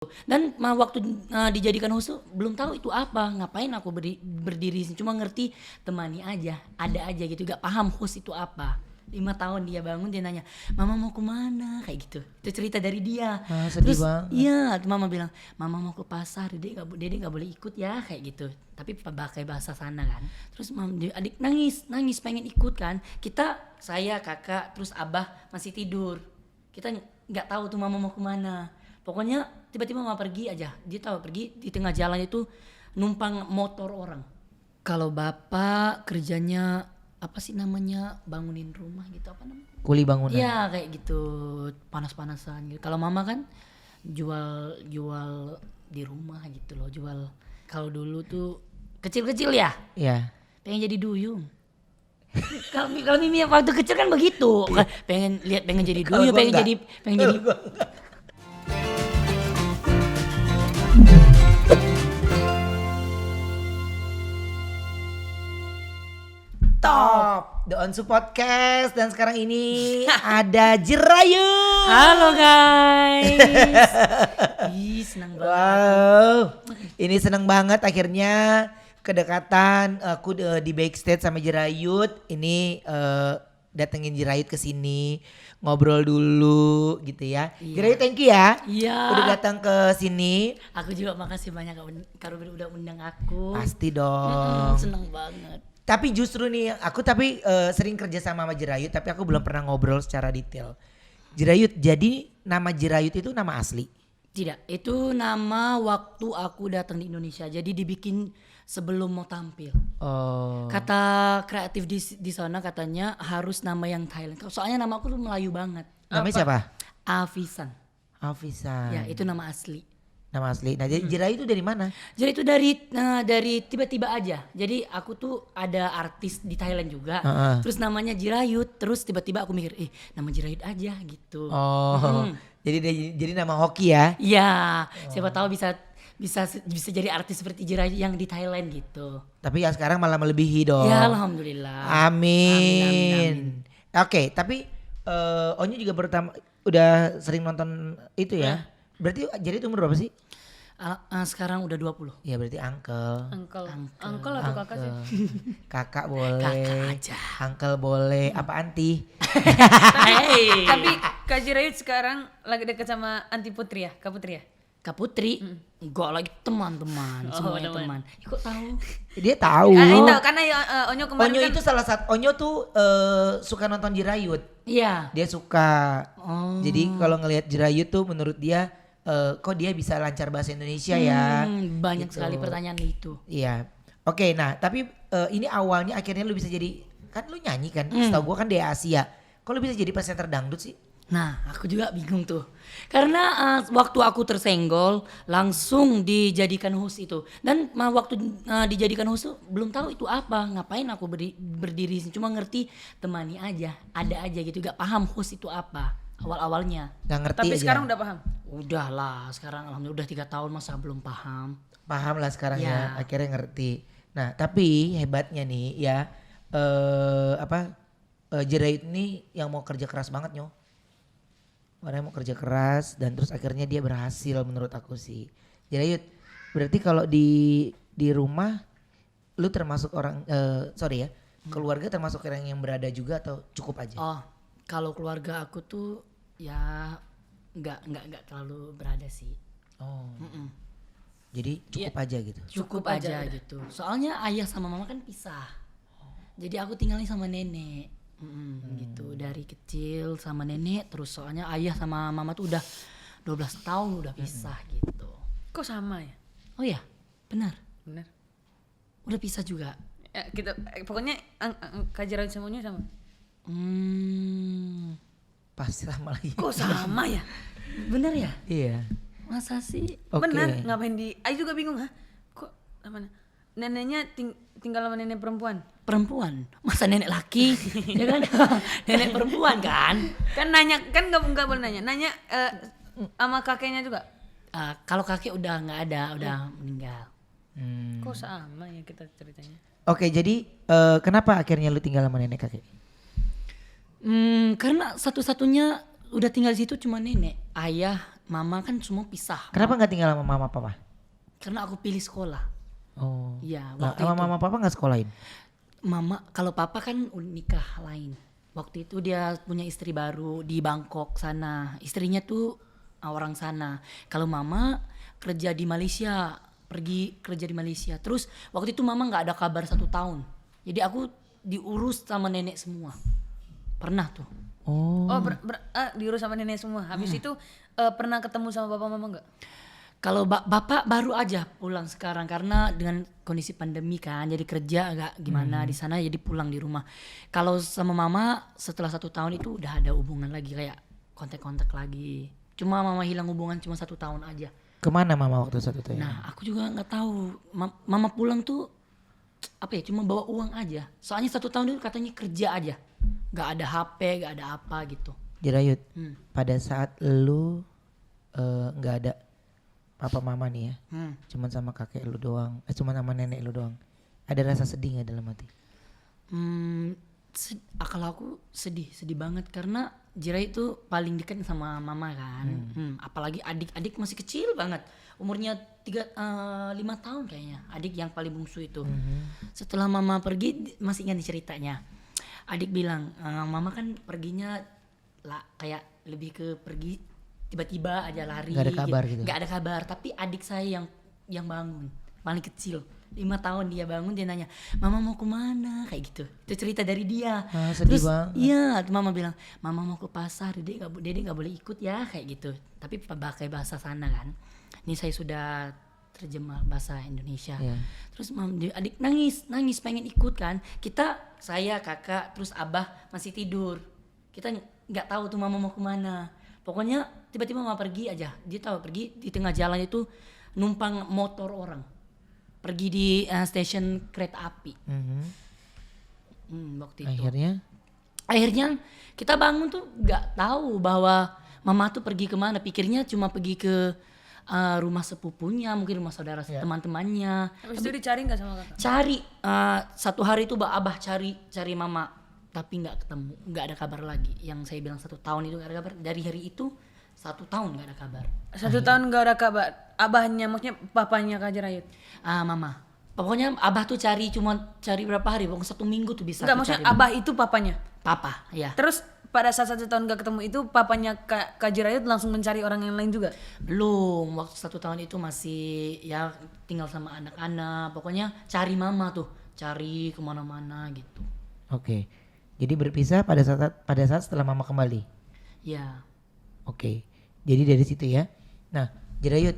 Dan waktu dijadikan host tuh belum tahu itu apa, ngapain aku berdiri cuma ngerti temani aja, ada aja gitu, gak paham host itu apa. 5 tahun dia bangun, dia nanya, "Mama mau kemana?" Kayak gitu. Itu cerita dari dia. Sedih Terus banget. iya, mama bilang, "Mama mau ke pasar, Dede gak boleh ikut ya," kayak gitu. Tapi pakai bahasa sana kan. Terus adik nangis pengen ikut kan. Saya, kakak, terus abah masih tidur. Kita nggak tahu tuh mama mau kemana. Pokoknya tiba-tiba mama pergi aja. Dia tahu pergi di tengah jalan itu numpang motor orang. Kalau bapak kerjanya apa sih namanya, bangunin rumah gitu, apa namanya? Kuli bangunan. Iya kayak gitu, panas-panasan gitu. Kalau mama kan jual di rumah gitu loh, jual. Kalau dulu tuh kecil-kecil ya, Iya. pengen jadi duyung. Kalau Mimi waktu kecil kan begitu, pengen jadi Kalau duyung, gua pengen enggak. jadi Top The Onsu Podcast. Dan sekarang ini ada Jerayu. Halo guys. Ih, senang banget. Wow, ini seneng banget akhirnya kedekatan aku di backstage sama Jerayut. Ini datengin Jerayut ke sini ngobrol dulu gitu ya. Iya. Jerayut thank you ya. Iya. Udah datang ke sini. Aku juga makasih banyak Kak Ruben udah undang aku. Pasti dong. Seneng banget. Tapi justru nih aku sering kerja sama Jerayut, tapi aku belum pernah ngobrol secara detail. Jerayut, jadi nama Jerayut itu nama asli? Tidak, itu nama waktu aku datang di Indonesia. Jadi dibikin sebelum mau tampil. Oh. Kata kreatif di sana katanya harus nama yang Thailand. Soalnya nama aku tuh Melayu banget. Namanya siapa? Afisan. Afisan. Ya, itu nama asli. Nama asli. Nah, jadi Jerayut itu dari mana? Jadi itu dari tiba-tiba aja. Jadi aku tuh ada artis di Thailand juga. Terus namanya Jirayut. Terus tiba-tiba aku mikir, nama Jirayut aja gitu. Oh. Jadi nama hoki ya? Iya, siapa tahu bisa jadi artis seperti Jirayut yang di Thailand gitu. Tapi ya sekarang malah melebihi dong. Ya alhamdulillah. Amin. Oke, tapi Onyo juga udah sering nonton itu ya? Berarti jadi umur berapa sih? Sekarang udah 20. Ya berarti uncle. Uncle atau kakak sih? Kakak boleh. Kakak aja. Uncle boleh. Apa anti? Hey. Tapi Kak Jirayut sekarang lagi dekat sama Anti Putri ya, Kak Putri ya? Kak Putri, enggak lagi teman-teman, semuanya teman. Kok tahu? Dia tahu. Tahu karena Onyo kemarin Onyo kan itu salah satu. Onyo tuh suka nonton Jerayut. Iya. Dia suka. Oh. Jadi kalau ngelihat Jerayut tuh menurut dia kok dia bisa lancar bahasa Indonesia ya. Banyak Gitu. sekali pertanyaan itu. Iya. Oke, nah tapi ini awalnya akhirnya lu bisa jadi, kan lu nyanyi kan, setahu gua kan di Asia. Kok lu bisa jadi presenter dangdut sih? Nah, aku juga bingung tuh. Karena waktu aku tersenggol, langsung dijadikan host itu. Dan waktu dijadikan host tuh belum tahu itu apa, ngapain aku berdiri cuma ngerti temani aja, ada aja gitu, gak paham host itu apa awal-awalnya. Nggak ngerti tapi aja. sekarang udah paham. Udah lah, sekarang alhamdulillah udah 3 tahun masa belum paham. Paham lah sekarang Ya. ya, akhirnya ngerti. Nah tapi hebatnya nih ya, Jerayut ini yang mau kerja keras banget nyo. Orang yang mau kerja keras dan terus akhirnya dia berhasil menurut aku sih. Jerayut, berarti kalau di rumah lu termasuk orang, keluarga termasuk orang yang berada juga atau cukup aja? Oh, kalau keluarga aku tuh ya nggak terlalu berada sih. Oh. Jadi cukup aja gitu. Cukup aja gitu. Soalnya ayah sama mama kan pisah. Jadi aku tinggalnya sama nenek. Gitu dari kecil sama nenek, terus soalnya ayah sama mama tuh udah 12 tahun udah pisah gitu. Kok sama ya? Oh ya, benar. Bener. Udah pisah juga. Ya, kita pokoknya Kak Jirayut sama Onyo sama. Pasti sama lagi. Kok sama ya? Bener ya? Iya. Masa sih? Oke. Bener, ngapain Ayu juga bingung kok mana? Neneknya tinggal sama nenek perempuan. Perempuan, masa nenek laki? Ya kan? Nenek perempuan kan? Kan nanya, kan nggak boleh nanya. Nanya sama kakeknya juga. Kalau kakek udah nggak ada, udah meninggal. Kok sama ya kita ceritanya? Oke, jadi kenapa akhirnya lu tinggal sama nenek kakek? Karena satu-satunya udah tinggal di situ cuma nenek. Ayah mama kan semua pisah. Kenapa nggak tinggal sama mama papa? Karena aku pilih sekolah. Oh. Iya, Nah, waktu sama itu. mama papa nggak sekolahin? Mama, kalau papa kan nikah lain. Waktu itu dia punya istri baru di Bangkok sana. Istrinya tuh orang sana. Kalau mama kerja di Malaysia, pergi kerja di Malaysia. Terus waktu itu mama nggak ada kabar 1 tahun. Jadi aku diurus sama nenek semua. Pernah tuh. Oh. Oh, diurus sama nenek semua. Habis itu pernah ketemu sama bapak mama nggak? Kalau bapak baru aja pulang sekarang karena dengan kondisi pandemi kan, jadi kerja agak gimana di sana, jadi pulang di rumah. Kalau sama mama setelah 1 tahun itu udah ada hubungan lagi, kayak kontak-kontak lagi. Cuma mama hilang hubungan cuma 1 tahun aja. Kemana mama waktu 1 tahun? Nah aku juga nggak tahu. Mama pulang tuh apa ya? Cuma bawa uang aja. Soalnya 1 tahun itu katanya kerja aja, nggak ada HP, nggak ada apa gitu. Jirayut, Hmm. pada saat lu nggak ada papa mama nih ya, cuman sama kakek lu doang, cuman sama nenek lu doang, ada rasa sedih nggak dalam hati? Kalau aku sedih banget karena Jira itu paling dekat sama mama kan. Apalagi adik masih kecil banget, umurnya 5 tahun kayaknya, adik yang paling bungsu itu. Setelah mama pergi, masih ingat nih ceritanya. Adik bilang, mama kan perginya kayak lebih ke pergi tiba-tiba aja lari. Nggak ada kabar gitu? Nggak ada kabar, tapi adik saya yang bangun, paling kecil. 5 tahun dia bangun, dia nanya, mama mau kemana, kayak gitu. Itu cerita dari dia. Ah, sedih Terus banget. iya, mama bilang, mama mau ke pasar, dede nggak boleh ikut ya, kayak gitu. Tapi pakai bahasa sana kan. Ini saya sudah terjemah bahasa Indonesia. Iya. Terus adik nangis pengen ikut kan. Saya, kakak, terus abah masih tidur. Kita nggak tahu tuh mama mau kemana. Pokoknya tiba-tiba mama pergi aja. Dia tahu pergi di tengah jalan itu numpang motor orang. Pergi di stasiun kereta api. Waktu itu. Akhirnya kita bangun tuh nggak tahu bahwa mama tuh pergi kemana. Pikirnya cuma pergi ke rumah sepupunya, mungkin rumah saudara teman-temannya. Habis itu dicari nggak sama kakak? Cari 1 hari itu abah cari mama, tapi nggak ketemu, nggak ada kabar lagi. Yang saya bilang 1 tahun itu nggak ada kabar. Dari hari itu 1 tahun nggak ada kabar. 1 tahun nggak ada kabar. Abahnya, maksudnya papanya Kak Jirayut. Mama, pokoknya abah tuh cari berapa hari, pokoknya 1 minggu tuh bisa. Enggak, tuh maksudnya cari abah itu papanya. papa, ya. Terus pada saat 1 tahun gak ketemu itu papanya Kak Jirayut langsung mencari orang yang lain juga? Belum, waktu 1 tahun itu masih ya tinggal sama anak-anak. Pokoknya cari mama tuh, cari kemana-mana gitu. Oke, jadi berpisah pada saat setelah mama kembali. Ya. Oke, jadi dari situ ya. Nah, Jirayut,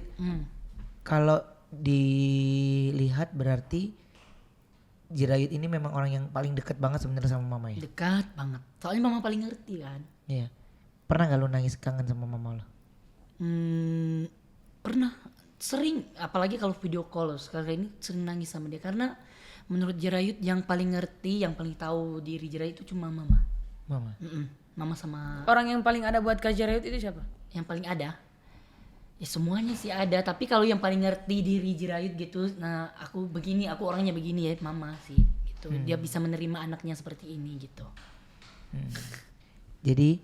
kalau dilihat berarti Jirayut ini memang orang yang paling dekat banget sebenarnya sama mama ya. Dekat banget. Soalnya mama paling ngerti kan. Iya. Pernah gak lu nangis kangen sama mama lo? Pernah, sering, apalagi kalau video call. Sekarang ini sering nangis sama dia karena menurut Jirayut yang paling ngerti, yang paling tahu diri Jirayut itu cuma mama. Mama. Mama sama Orang yang paling ada buat Kak Jirayut itu siapa? yang paling ada. Ya semuanya sih ada, tapi kalau yang paling ngerti diri Jirayut gitu, nah aku begini, aku orangnya begini ya, mama sih gitu. Dia bisa menerima anaknya seperti ini gitu. Jadi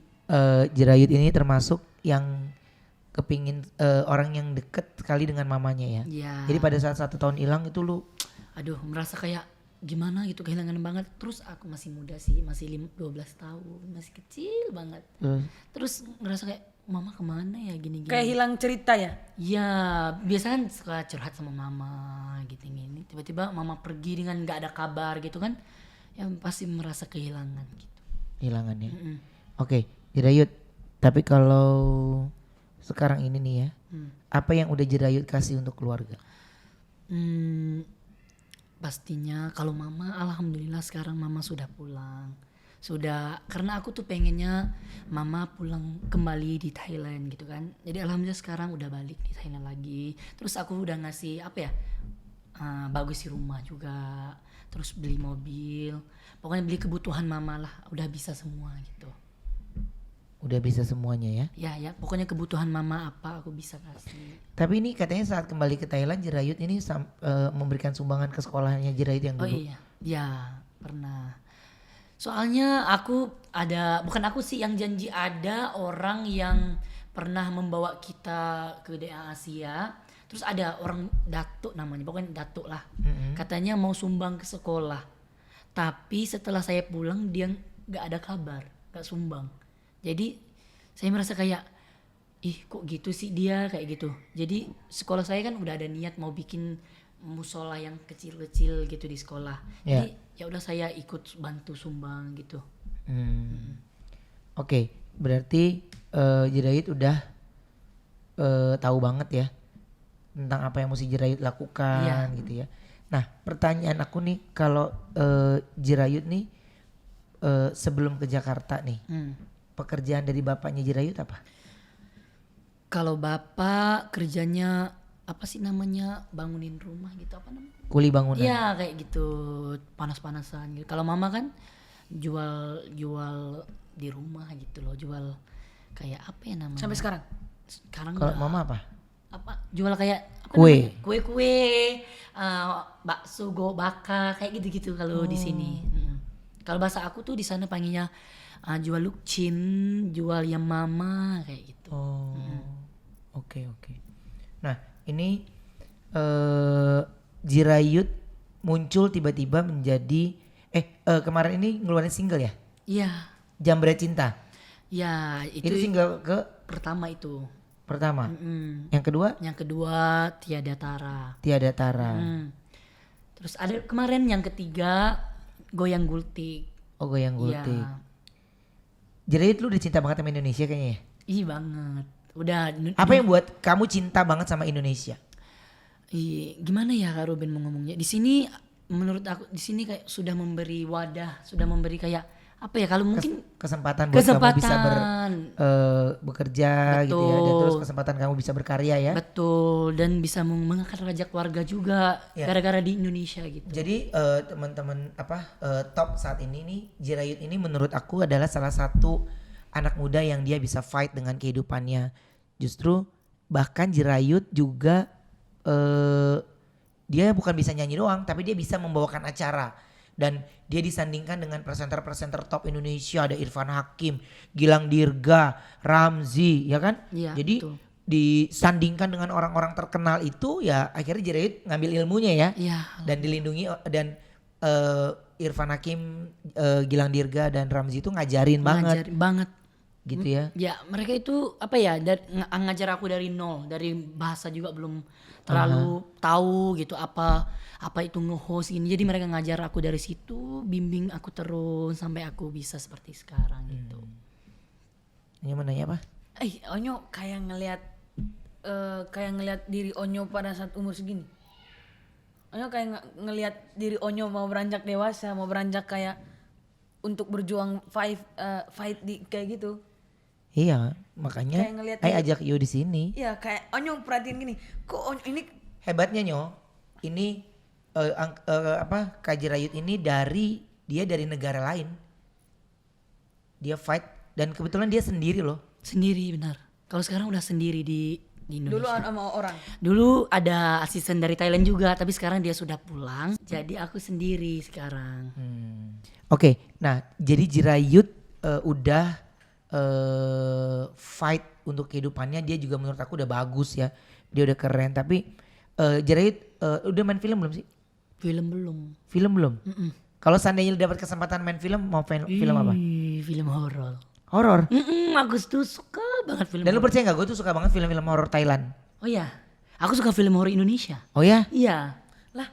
Jirayut ini termasuk yang kepingin orang yang deket sekali dengan mamanya ya. Ya. Jadi pada saat 1 tahun hilang itu lu Aduh, merasa kayak gimana gitu, kehilangan banget. Terus aku masih muda sih, masih 12 tahun, masih kecil banget. Terus ngerasa kayak mama kemana ya gini-gini. Kayak hilang cerita ya? Ya biasa kan suka curhat sama mama gitu gini. Tiba-tiba mama pergi dengan nggak ada kabar gitu kan, ya pasti merasa kehilangan gitu. Kehilangan ya. Oke, Jirayut. Tapi kalau sekarang ini nih ya, apa yang udah Jirayut kasih untuk keluarga? Pastinya kalau mama, alhamdulillah sekarang mama sudah pulang. Sudah, karena aku tuh pengennya mama pulang kembali di Thailand gitu kan. Jadi alhamdulillah sekarang udah balik di Thailand lagi. Terus aku udah ngasih apa ya, bagusin rumah juga. Terus beli mobil. Pokoknya beli kebutuhan mama lah, udah bisa semua gitu. Udah bisa semuanya ya. Ya pokoknya kebutuhan mama apa aku bisa kasih. Tapi ini katanya saat kembali ke Thailand Jirayut ini memberikan sumbangan ke sekolahnya Jirayut yang dulu. Oh iya, ya pernah. Soalnya bukan aku sih yang janji, ada orang yang pernah membawa kita ke daerah Asia. Terus ada orang datuk namanya, pokoknya datuk lah. Katanya mau sumbang ke sekolah. Tapi setelah saya pulang dia nggak ada kabar, nggak sumbang. Jadi saya merasa kayak, ih kok gitu sih dia kayak gitu. Jadi sekolah saya kan udah ada niat mau bikin musola yang kecil-kecil gitu di sekolah. Ya. Jadi ya udah saya ikut bantu sumbang gitu. Oke, berarti Jirayut udah tahu banget ya tentang apa yang mesti Jirayut lakukan Iya. gitu ya. Nah, pertanyaan aku nih, kalau Jirayut nih sebelum ke Jakarta nih, pekerjaan dari bapaknya Jirayut apa? Kalau bapak kerjanya apa sih namanya, bangunin rumah gitu, apa namanya? Kuli bangunan. Iya kayak gitu, panas-panasan gitu. Kalau mama kan jual di rumah gitu loh, jual kayak apa ya namanya? Sampai sekarang. Sekarang Kalau udah mama apa? apa? Jual kayak apa Kue. namanya? Kue-kue, bakso, baka kayak gitu-gitu kalau di sini. Kalau bahasa aku tuh di sana panggilnya jual lukcin, jual yang mama kayak gitu. Oh, oke. Nah, ini Jirayut muncul tiba-tiba menjadi kemarin ini ngeluarin single ya, Iya, Jambret Cinta. ya Itu itu single ke pertama itu. pertama. Mm. Yang kedua Yang kedua Tiada Tara. Tiada Tara. Terus ada kemarin yang ketiga Goyang Gultik. Oh, Goyang Iya. Gultik. Jirayut lu udah cinta banget sama Indonesia kayaknya ya. Ih banget. Udah Apa yang buat kamu cinta banget sama Indonesia? gimana ya Kak Ruben mau ngomongnya? Di sini menurut aku di sini kayak sudah memberi wadah, sudah memberi kayak apa ya, kalau mungkin Kesempatan buat kamu bisa bekerja gitu ya, dan Betul. terus kesempatan kamu bisa berkarya ya. betul, dan bisa mengangkat derajat keluarga juga Ya. gara-gara di Indonesia gitu. Jadi teman-teman top saat ini nih, Jirayut ini menurut aku adalah salah satu anak muda yang dia bisa fight dengan kehidupannya. Justru bahkan Jirayut juga dia bukan bisa nyanyi doang, tapi dia bisa membawakan acara. Dan dia disandingkan dengan presenter-presenter top Indonesia, ada Irfan Hakim, Gilang Dirga, Ramzi, ya kan? Iya, Jadi betul. disandingkan dengan orang-orang terkenal itu, ya akhirnya Jirayut ngambil ilmunya ya. Iya. Dan dilindungi, dan Irfan Hakim, Gilang Dirga dan Ramzi itu ngajarin banget Ngajarin banget. gitu ya. Ya mereka itu apa ya, ngajar aku dari nol, dari bahasa juga belum terlalu tahu gitu apa itu nge-host ini. Jadi mereka ngajar aku dari situ, bimbing aku terus sampai aku bisa seperti sekarang gitu. Ini mau nanya apa? Onyo kayak ngelihat diri Onyo pada saat umur segini. Onyo kayak ngelihat diri Onyo mau beranjak dewasa, mau beranjak kayak untuk berjuang fight di kayak gitu. Iya, makanya Kayak ngeliat Ai dia- ajak Yu di sini. Iya, kayak Onyo perhatiin gini. Kok Onyo ini Hebatnya Nyo, ini Kak Jirayut ini dia dari negara lain. Dia fight dan kebetulan dia sendiri loh. Sendiri benar. Kalau sekarang udah sendiri di dulu Indonesia. sama orang. Dulu ada asisten dari Thailand juga, tapi sekarang dia sudah pulang. Jadi aku sendiri sekarang. Oke, nah jadi Jirayut udah fight untuk kehidupannya, dia juga menurut aku udah bagus ya. Dia udah keren, tapi Jirayut udah main film belum sih? Film belum. Film belum? Kalau seandainya lu dapat kesempatan main film, mau film apa? Ih, film horor. Horor. Aku tuh suka banget film. Dan lu percaya gak, gue tuh suka banget film-film horor Thailand. Oh iya, aku suka film horor Indonesia. Oh ya? Iya. Lah,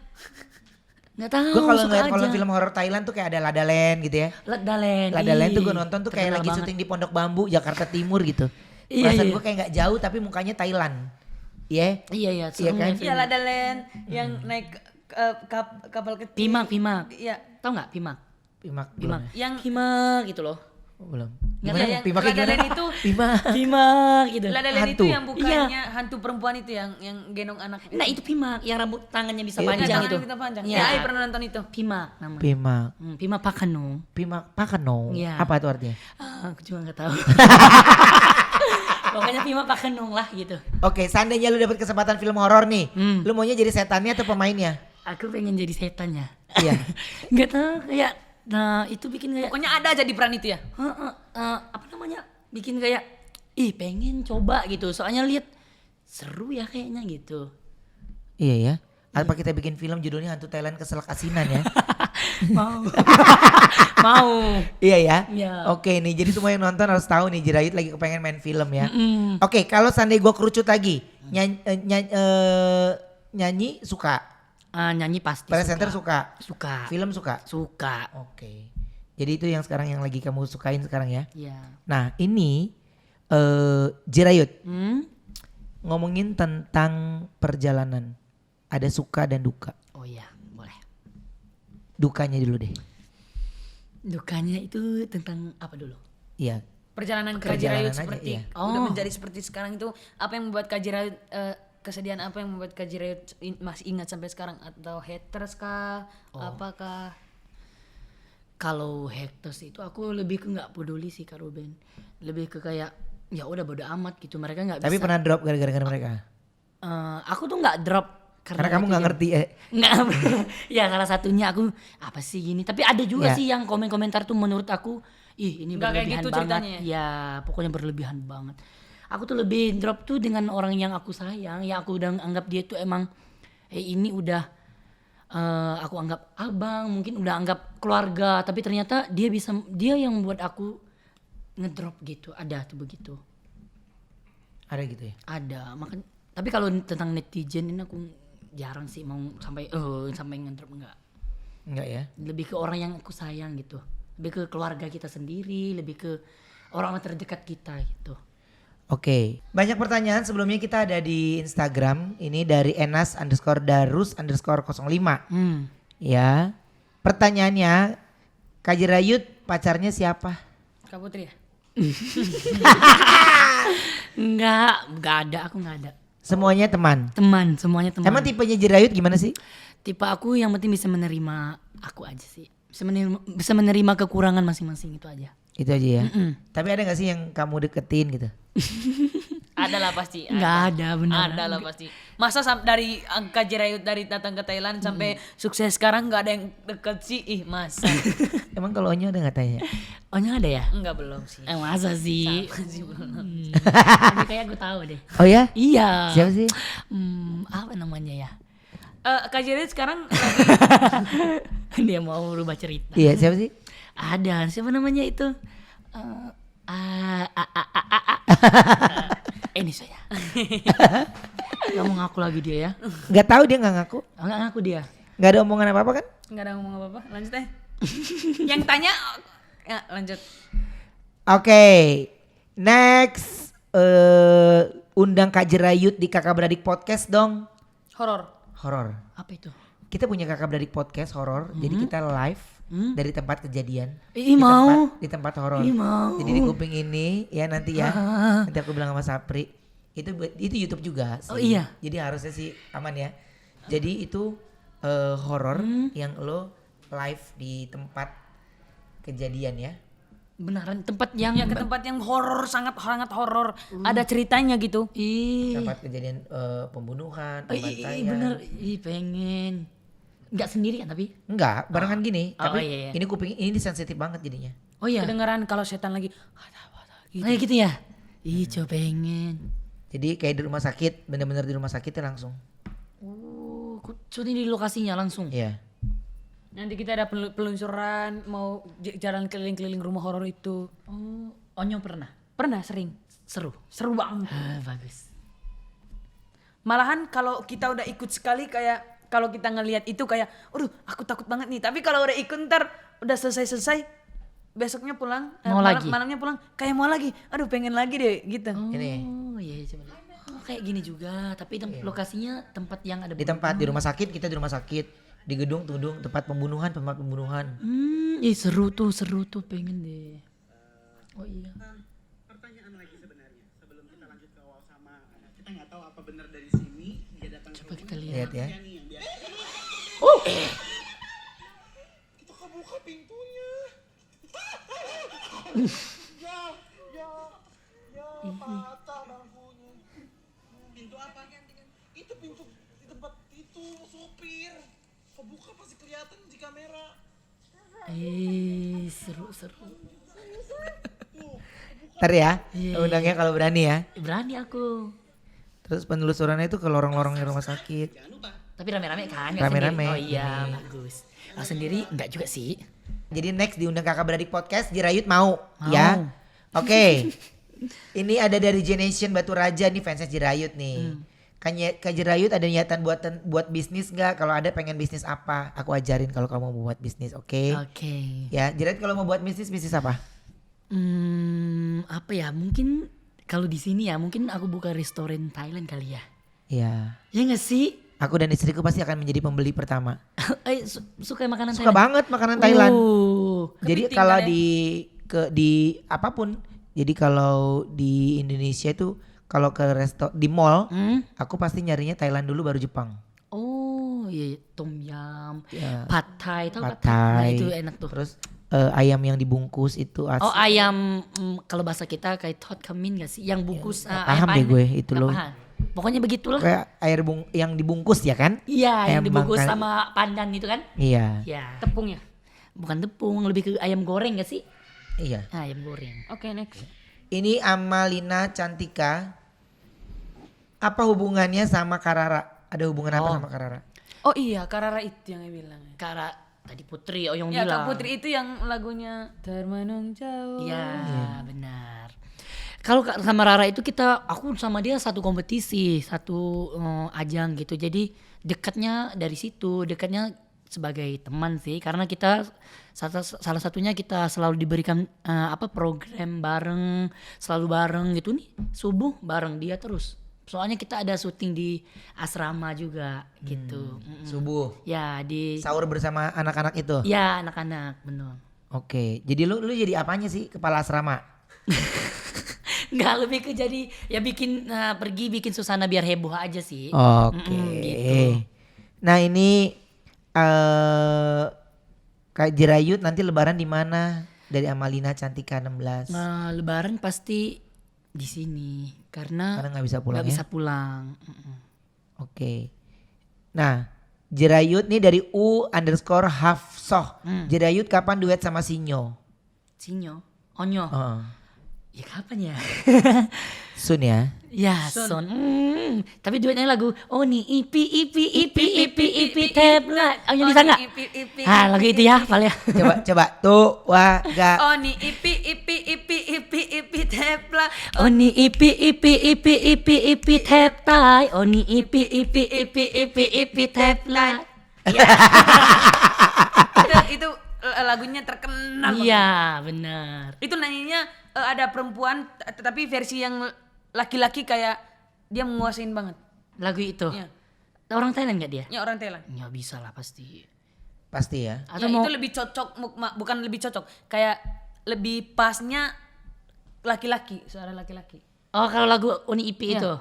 nggak tahu. Gue kalau suka ngeliat aja. film horor Thailand tuh kayak ada Lada Land gitu ya. Ladalen. Lada Land tuh ih, gue nonton tuh kayak terkenal lagi banget. syuting di Pondok Bambu, Jakarta Timur gitu. Iya, Perasaan iya. gue kayak gak jauh tapi mukanya Thailand. Iya. Iya iya. serem kan? ya film. Iya, Lada Land yang naik kapal kecil. Pimak. Iya. Tahu nggak Pimak? Pimak. Pimak. Yang Pimak gitu loh. Oh, belum. Nggak Gimana? tahu yang Pimaknya Lada gimana? Land itu Pimak. Pimak gitu. Lada Land Hantu. itu yang bukannya hantu perempuan itu yang gendong anak. Nah itu Pimak yang rambut tangannya bisa Iya, panjang Tangan itu. kita panjang. Iya. Ya, Ai pernah nonton itu. Pimak namanya. Pimak. Pimak Pakanong. Pimak Pakano. Iya. Apa itu artinya? Aku juga nggak tahu. Pokoknya Pimak Pakanong lah gitu. Oke, seandainya lu dapat kesempatan film horor nih, Hmm. lu maunya jadi setannya atau pemainnya? Aku pengen jadi setannya. Iya. Nggak tahu kayak, nah itu bikin kayak Pokoknya ada aja di peran itu ya. apa namanya, bikin kayak pengen coba gitu. Soalnya lihat seru ya kayaknya gitu. Iya ya. Apa kita bikin film judulnya Hantu Thailand Keselak Asinan ya? Mau. Mau. Iya ya. Iya. Oke nih, jadi semua yang nonton harus tahu nih Jirayut lagi kepengen main film ya. Oke, kalau seandainya gue kerucut lagi, nyanyi suka, Nyanyi pasti presenter suka, suka. film suka. Suka. Oke. Jadi itu yang sekarang yang lagi kamu sukain sekarang ya. Iya. Nah ini Jirayut Hmm? ngomongin tentang perjalanan, ada suka dan duka. Oh iya, boleh. Dukanya dulu deh. Dukanya itu tentang apa dulu? Iya. Perjalanan Perjalanan Kak Jirayut aja, seperti iya. udah Oh. menjadi seperti sekarang itu, apa yang membuat Kak Jirayut kesedihan apa yang membuat Kak Jirayut masih ingat sampai sekarang, atau haters kah? Apakah Kalau haters itu aku lebih ke nggak peduli sih Kak Ruben. Lebih ke kayak ya udah bodo amat gitu. Mereka nggak Tapi bisa. pernah drop gara-gara mereka? Aku tuh nggak drop Karena kamu nggak ngerti Nggak. Ya salah satunya aku apa sih gini. Tapi ada juga Ya. sih yang komen-komentar tuh menurut aku, ih ini Nggak kayak berlebihan gitu banget. ceritanya Ya pokoknya berlebihan banget. Aku tuh lebih drop tuh dengan orang yang aku sayang, yang aku udah anggap dia tuh emang ini udah aku anggap abang, mungkin udah anggap keluarga, tapi ternyata dia yang membuat aku ngedrop gitu. Ada tuh begitu. Ada gitu ya? Ada. Tapi kalau tentang netizen ini aku jarang sih mau sampai ngedrop, enggak. Enggak ya? Lebih ke orang yang aku sayang gitu. Lebih ke keluarga kita sendiri, lebih ke orang terdekat kita gitu. Oke, banyak pertanyaan sebelumnya kita ada di Instagram. Ini dari Enas_Darus_05. Ya, pertanyaannya Kak Jirayut pacarnya siapa? Kak Putri ya? Enggak ada, aku enggak ada. Semuanya teman. Semuanya teman. Emang tipenya Jirayut gimana sih? Tipe aku yang penting bisa menerima aku aja sih. Bisa menerima kekurangan masing-masing itu aja. Itu aja ya. Tapi ada gak sih yang kamu deketin gitu? Ada lah pasti. Enggak ada benar. Ada lah pasti. Masa dari Kak Jirayut dari datang ke Thailand sampai sukses sekarang nggak ada yang deket sih? Ih masa? Emang kalau Onyo udah gak tanya? Ohnya ada ya? Enggak, belum sih. Masa sih? Masih belum. Tapi kayak aku tahu deh. Oh ya? Iya. Siapa sih? Apa namanya ya? Kak Jirayut sekarang Dia mau rubah cerita. Iya, siapa sih? Ada, siapa namanya itu? Ini saya. Gak mau ngaku lagi dia ya? Gak tahu dia gak ngaku? Nggak ngaku dia. Gak ada omongan apa-apa kan? nggak ada ngomong apa-apa. Lanjut deh. Yang tanya, ya lanjut. Oke, next undang Kak Jirayut di Kakak Beradik Podcast dong. Horor. Horor. Apa itu? Kita punya Kakak Beradik Podcast horor, jadi kita live dari tempat kejadian. Ih, Di mau. di tempat horor. Ih, mau. Jadi di kuping ini ya nanti ya. Nanti aku bilang sama Sapri. Itu YouTube juga sih. Oh, iya. Jadi harusnya sih aman ya. Jadi itu horor yang lo live di tempat kejadian ya. Beneran tempat yang Ya ke tempat yang horor, sangat horor. Ada ceritanya gitu. Ih, Tempat kejadian pembunuhan, ih, pembantaian. bener. Ih, pengen. Nggak sendiri kan tapi? Enggak, barengan gini. Oh, Tapi iya, iya. ini kuping ini sensitif banget jadinya. Oh iya. Kedengeran kalau setan lagi. Kayak gitu ya? Ih, coba pengen. Jadi kayak di rumah sakit, bener-bener di rumah sakitnya langsung. Oh, syuting di lokasinya langsung. Iya. Nanti kita ada peluncuran mau jalan keliling-keliling rumah horor itu. Oh, Onyo pernah? Pernah sering. Seru. Seru banget. Bagus. Malahan kalau kita udah ikut sekali kayak kalau kita ngelihat itu kayak, aduh aku takut banget nih. Tapi kalau udah ikut ntar udah selesai besoknya pulang, Mau lagi? malamnya pulang kayak mau lagi. Aduh pengen lagi deh gitu. Ini Oh iya coba lihat. Oh, kayak gini juga, tapi lokasinya tempat yang ada di tempat di rumah sakit, kita di rumah sakit, di gedung tempat pembunuhan. Ih seru tuh pengen deh. Oh iya. Pertanyaan lagi sebenarnya sebelum kita lanjut ke awal sama kita nggak tahu apa benar dari sini dia datang Coba ke kita rumah. lihat. Lihat ya. Dia nih yang biasa. Kita kebuka pintunya. ya patah bangkunya. Pintu apa? Itu pintu di tempat itu sopir. Kebuka pasti kelihatan di kamera. Seru. Ntar ya, Iya. undangnya kalau berani ya. Berani aku. Terus penelusurannya itu ke lorong-lorongnya rumah sakit. Tapi rame-rame kan? Nggak Rame-rame. sendiri? Oh iya, bagus. Kalau sendiri enggak juga sih. Jadi next diundang Kakak Beradik Podcast, Jirayut mau. Mau. Ya. Oke. Ini ada dari Generation Batu Raja nih, fansnya Jirayut nih. Kak Jirayut ada niatan buat bisnis nggak? Kalau ada pengen bisnis apa? Aku ajarin kalau kamu mau buat bisnis, oke? Oke. Ya, Jirayut kalau mau buat bisnis apa? Apa ya? Mungkin kalau di sini ya, mungkin aku buka restoran Thailand kali ya. Ya. Ya nggak sih? Aku dan istriku pasti akan menjadi pembeli pertama. Suka makanan Suka Thailand? banget makanan Thailand. Jadi Kepiting kalau kan ya? di apapun, jadi kalau di Indonesia itu kalau ke di mall, aku pasti nyarinya Thailand dulu baru Jepang. Oh iya, tom yum, Ya. pad thai, tau Pad pad thai? Nah, Thai. itu enak tuh. Terus ayam yang dibungkus itu Oh ayam, kalau bahasa kita kayak thot kamin gak sih? Yang bungkus nggak ayam paham deh pandan. gue, itu Nggak loh. paham. Pokoknya begitulah. kayak air yang dibungkus ya kan? Iya, yang ayam dibungkus bangkai. sama pandan itu kan? Iya. Ya, Tepung ya? bukan tepung, lebih ke ayam goreng gak sih? Iya. Ah, ayam goreng. Oke, next. Ini Amalina Cantika. Apa hubungannya sama Karara? Ada hubungan apa sama Karara? Oh iya, Karara itu yang bilang. Kara tadi Putri Oyong Ya, bilang. Kak Putri itu yang lagunya Termenung Jauh. Iya, benar. Kalau sama Rara itu aku sama dia satu kompetisi, satu ajang gitu. Jadi dekatnya dari situ, dekatnya sebagai teman sih. Karena kita salah satunya kita selalu diberikan program bareng, selalu bareng gitu nih. Subuh bareng dia terus. Soalnya kita ada syuting di asrama juga gitu. Subuh. Ya di Sahur bersama anak-anak itu. ya anak-anak benar. Oke. Jadi lu jadi apanya sih? Kepala asrama? Nggak, lebih ke jadi ya pergi bikin suasana biar heboh aja sih. Oke. Gitu. Nah ini Kak Jirayut nanti lebaran di mana? Dari Amalina Cantika 16. Nah, lebaran pasti di sini karena Karena nggak bisa pulang nggak ya? bisa pulang. Oke. Nah Jirayut nih dari U_Hafsoh. Jirayut kapan duet sama Sinyo? Sinyo, Onyo. Oh. Ya kapan ya? Soon ya. Ya son. Tapi duetnya lagu Oni ipi tebla. Onyo bisa nggak? Ah lagu itu ya, hafal ya. Coba tuh waga. Oh nih ipi tepla. Oni ipi teplai. Oni ipi teplai. Itu lagunya terkenal banget. Iya benar. Itu nyanyinya ada perempuan tapi versi yang laki-laki kayak dia menguasain banget. Lagu itu. Iya. Orang Thailand nggak dia? Ya orang Thailand. Ya bisa lah pasti. Pasti ya. Atau Ya, mau itu lebih cocok bukan lebih cocok, kayak lebih pasnya laki-laki, suara laki-laki. Oh kalau lagu Oni Ipi Iya. itu.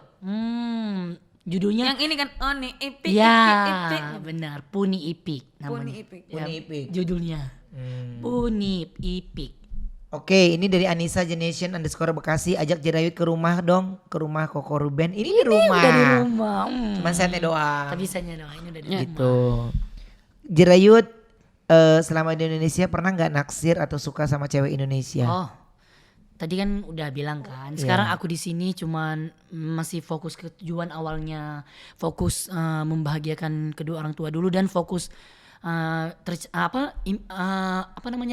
Judulnya Yang ini kan oh nih ipi ya ipi. benar Puni Ipik Puni namanya. ipi. Ya, Puni Ipik. Judulnya Puni Ipik. Oke, ini dari Anissa Generation _Bekasi, ajak Jirayut ke rumah dong, ke rumah Koko Ruben. Ini di rumah. Udah di rumah. Cuman setnya doang. Tapi bisanya doang ini udah di rumah. Gitu. Jirayut selama di Indonesia pernah nggak naksir atau suka sama cewek Indonesia? Oh. Tadi kan udah bilang kan. Sekarang aku di sini cuman masih fokus ke tujuan awalnya, fokus membahagiakan kedua orang tua dulu dan fokus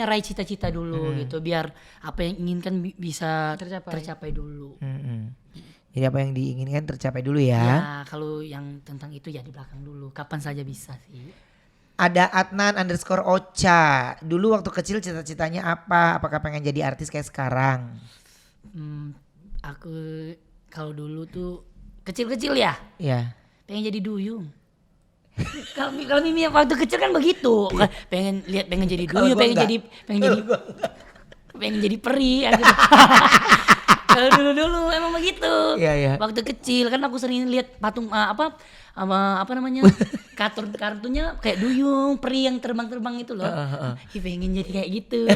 raih cita-cita dulu gitu biar apa yang inginkan bisa tercapai dulu. Jadi apa yang diinginkan tercapai dulu ya. Ya kalau yang tentang itu ya di belakang dulu. Kapan saja bisa sih. Ada Adnan _Ocha. Dulu waktu kecil cita-citanya apa? Apakah pengen jadi artis kayak sekarang? Aku kalau dulu tuh kecil-kecil ya Ya. pengen jadi duyung. Kalau Mimi waktu kecil kan begitu. pengen jadi duyung, pengen jadi peri ya gitu. Kalau dulu emang begitu. Iya, iya. Waktu kecil kan aku sering lihat patung kartunnya kayak duyung, peri yang terbang-terbang itu loh. Pengen jadi kayak gitu.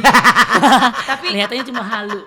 Tapi kelihatannya cuma halu.